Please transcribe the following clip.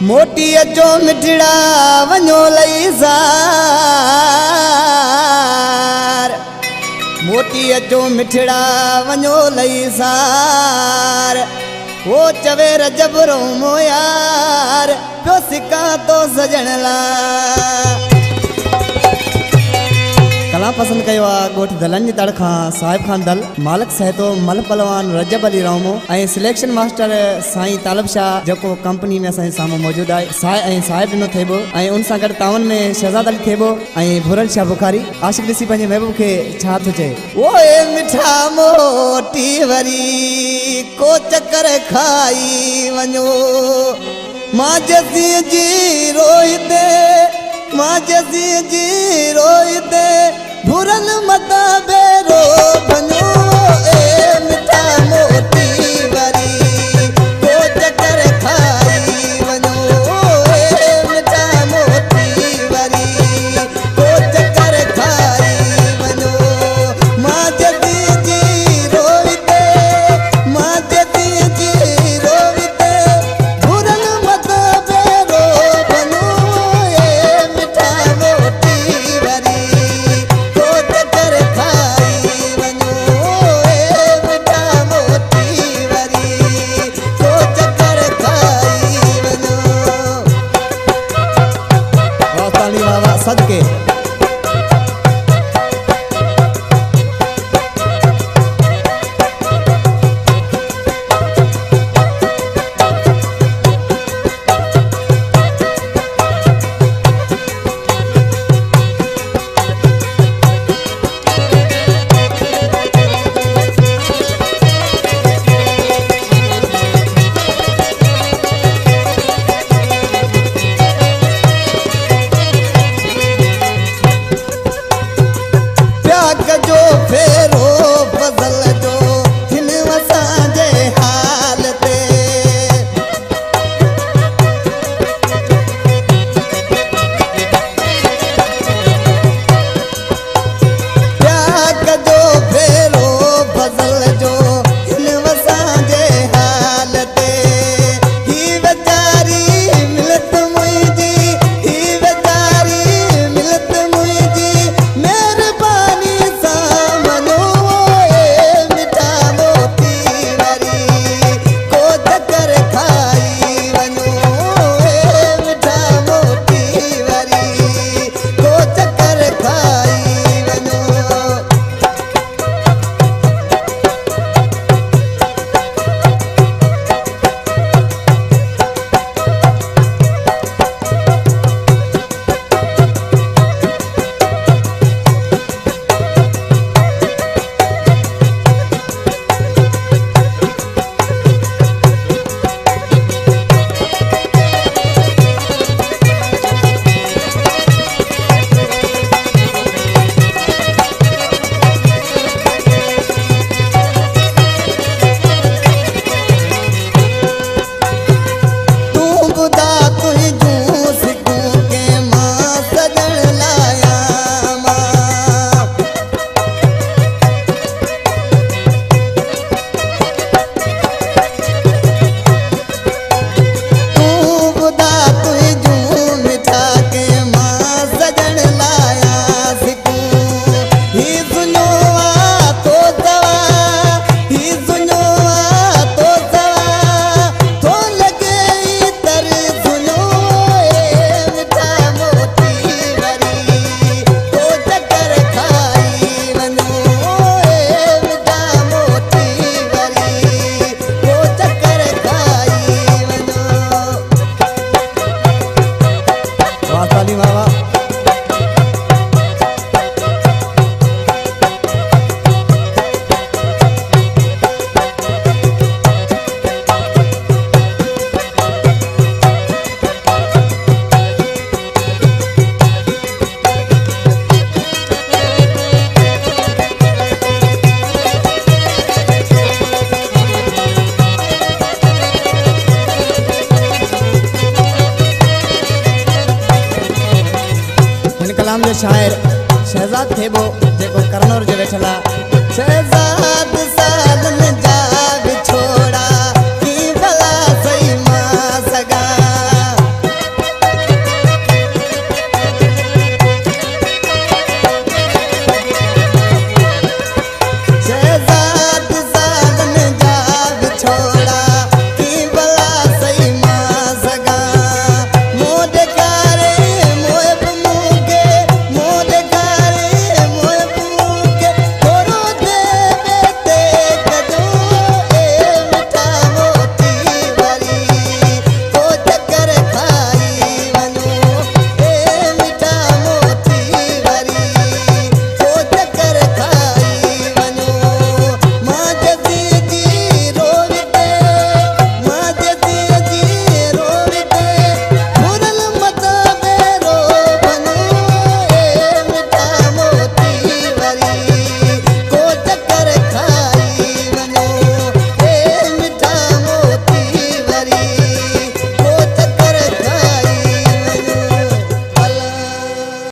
मोटी अचो मिठड़ा वञो लई सार, मोटी अचो मिठड़ा वञो लई सार। वो चवे रजब रोमो यार पियो सिका तो सजण ला। कला पसंद कयो आहे गोठ दलन जी तड़ खां साहिब खान दल मालिक सहतो मल पलवान रजब अली रामो ऐं सिलेक्शन मास्टर साईं तालब शाह जेको कंपनी में असांजे साम्हूं मौजूद आहे। साहिब ॾिनो थेबो ऐं उन सां गॾु तावन में शहजाद अली थेबो ऐं भुरल शाह बुखारी। आशिक ॾिसी पंहिंजे महबूब खे छा थो चए। ओए मिठा मोटी वरी को चकर खाई वञो मां जसी जी रोइते, मां जसी जी रोइते भुरल मता बेरो बनो। ए मिठा मोटी वरी को चकर खाई वनो, ए मिठा मोटी वरी को चकर खाई वनो। मां जदी जी रोइते, मां जदी जी रोइते भुरल मता बेरो बनो। ए मिठा मोटी वरी को चकर खाई वनो, ए मिठा मोटी वरी को चकर खाई वनो। वाह ताली वाह वाह सदके। प्याग जो फेरो फजल जो हिन असांजे हाल ते। प्याग जो फेरो फजल जो हिन असांजे हाल ते। ही वेचारी मिलत मुंहिंजी, ही वेचारी मिलत मुंहिंजी मेहरबानी सां मनो। ए मिठा मोती वरी को चकर खाई वनो, ए मिठा मोती वरी को चकर खाई वनो। तू बुधा तुझूं सिकूं के मां सजण लाया मां। तू बुधा तुझूं मिठा के मां सजण लाया सिकूं। ही सुनो आ तो दवा, ही सुनो आ तो दवा तो लगे तर सुनो। ए मिठा मोती वरी को चकर खाई वनो, ए मिठा मोती वरी को चकर खाई वनो। वाह ताली वाह वाह। हिन कलाम जो शाइर शहजाद थेबो जेको करनौर जो वेठल आहे। शहजाद